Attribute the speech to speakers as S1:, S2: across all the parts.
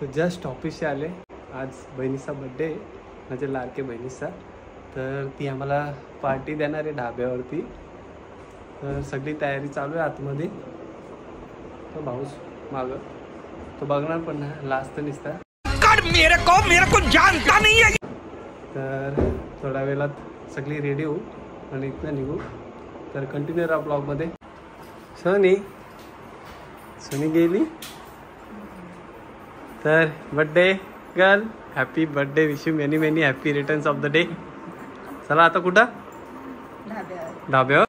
S1: तर जस्ट ऑफिसचे आले. आज बहिणीचा बड्डे आहे, माझ्या लाडके बहिणीचा. तर ती आम्हाला पार्टी देणार आहे ढाब्यावरती. तर सगळी तयारी चालू आहे आतमध्ये. तो भाऊस मागं तो बघणार पण ना, लास्ट निसता मेरे को जानता नहीं है. तर थोड्या वेळात सगळी रेडी होऊ आणि इथनं निघू. तर कंटिन्यू राहा ब्लॉगमध्ये. सनी गेली. तर birthday girl, happy birthday, wish you many many happy returns of the day. चला आता कुठं ढाब्यावर.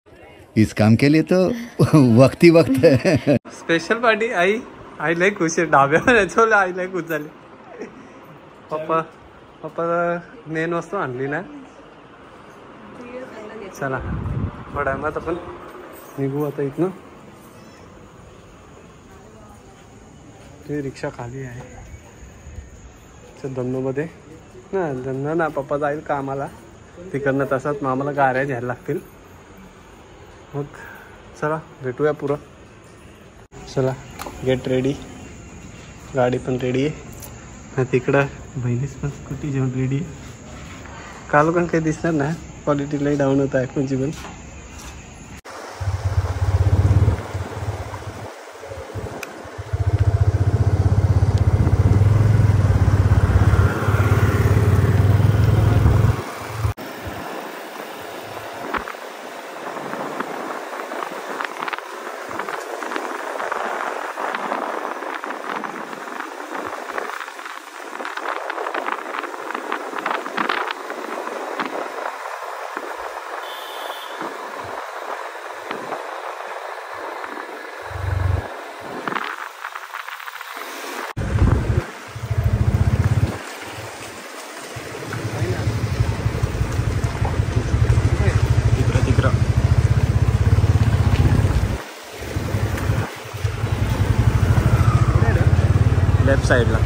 S2: इस काम के लिए तो वक्त ही वक्त है.
S1: Special party. आई लय खुश आहे ढाब्यावर याच्यावर. आई लय खुश झाली. पप्पा नेन वस्तू आणली ना. चला थोड्या टायमात आपण निघू आता इथनं. ती रिक्षा खाली आहे धन्नोमध्ये ना. धन्नो ना पप्पा जाईल कामाला तिकडनं. तसंच मग आम्हाला गाड्या घ्यायला लागतील. मग चला भेटूया पुरं. चला गेट रेडी. गाडी पण रेडी आहे. तिकडं बहिणीच पण स्कूटी घेऊन रेडी आहे. काल पण काही दिसणार ना. क्वालिटी लई डाऊन होतं आयफोनची पण. लेफ्ट साइडला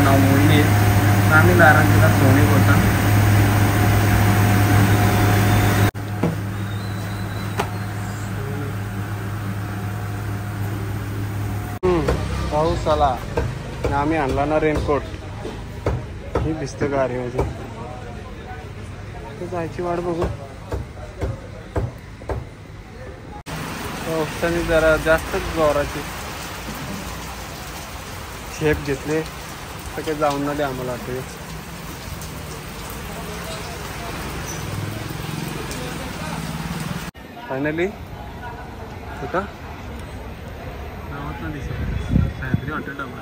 S1: नाव मोहिनी आहे. आम्ही लारांचा सोने होता. पाऊस आला. आम्ही आणला ना रेनकोट. ही दिसतं गाडी माझी. तर जायची वाट बघू. पावसाने जरा जास्तच जोराची शेप घेतले. तर काही जाऊन ना दे आम्हाला वाटते. फायनली कुठं गावात ना दिसत हॉटेल डबा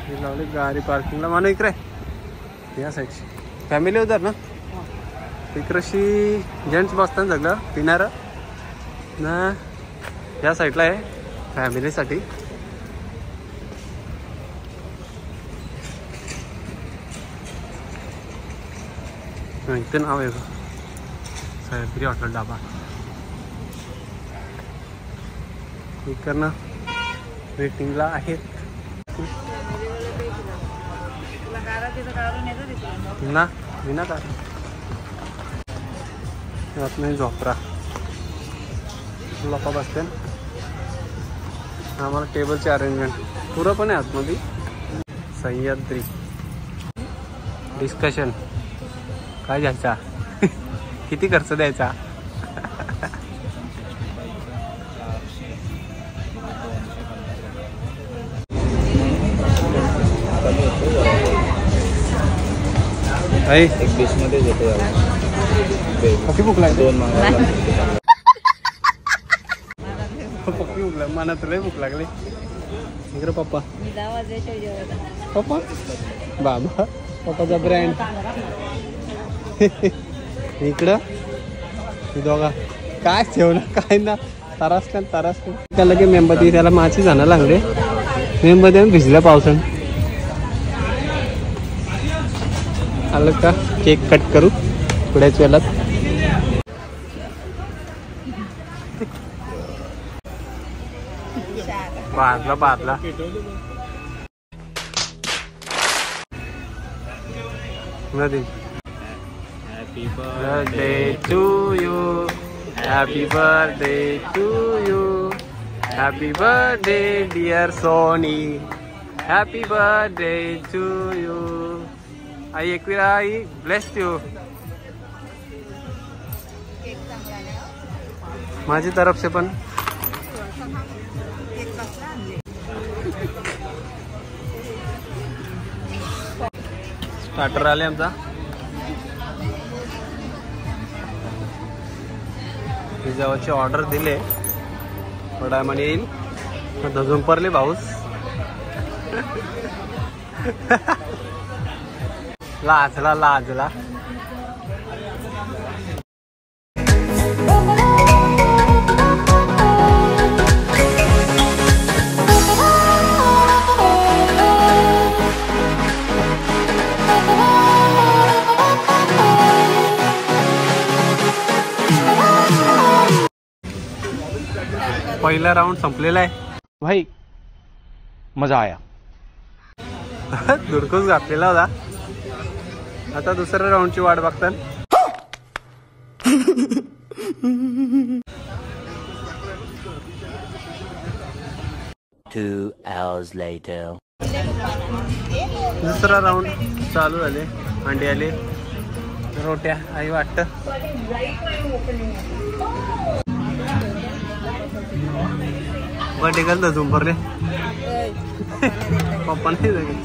S1: ही लावली गाडी पार्किंगला. मानो इकडे या साईडची फॅमिली उधर ना. इकडशी जेंट्स बसतात सगळं पिणारं ना. या साईडला आहे फॅमिलीसाठी. इथं नाव आहे सह्याद्री हॉटेल डबा. इकडनं वेटिंगला आहेत ना. विना का नाही झोपरा लोक बसते. आम्हाला टेबलचे अरेंजमेंट पुरं पण आहे आतमध्ये. सह्याद्री डिस्कशन काय घ्यायचा किती खर्च द्यायचा. एक डिश मध्ये पक्की भूक लागली. 2 मागवल्या. पक्की भूक लागली. मला तुला भूक लागली. इकडे पप्पा पप्पा बाबा पप्पाचा ब्रँड. इकडं दोघा काय ठेवलं काय ना. तारासला त्याला की मेंबती त्याला माची जाणं लागले. मेंबती भिजल्या पावसाने. आलं का केक कट करू थोड्याच वेळात. पाहतला नदी. Happy birthday to you. Happy birthday to you. Happy birthday dear Soni. Happy birthday to you. आई एकविरा आई ब्लेस यू. माझी तरफ से पण स्टार्टर आले आमचा. पिझ्झाची ऑर्डर दिले. थोड्या म्हणे येईल. धजून पडले भाऊस. लाजला. पहिला राऊंड संपलेला आहे भाई.
S2: मजा आया.
S1: धुडकूस घातलेला होता. आता दुसऱ्या राऊंडची वाट बघतात. दुसरा राऊंड चालू झाले. अंडे आले. रोट्या आई वाटत. बर्थडे करता झुंपरले. पप्पा नाही जागे.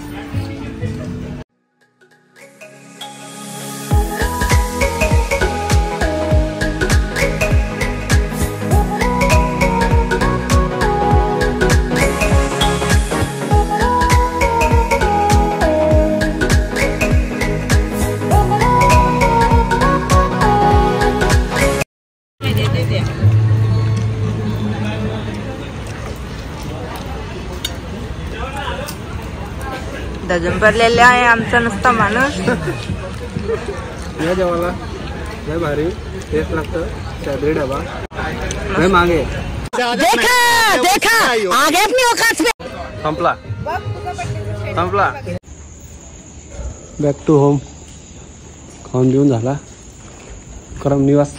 S3: डझन भरलेले आहे आमचा नुसता माणूस.
S1: या जेवायला लय भारी टेस्ट लागतं. चादरी डबा लय मागे. संपला. Back to home. खाऊन घेऊन झाला. करम निवास.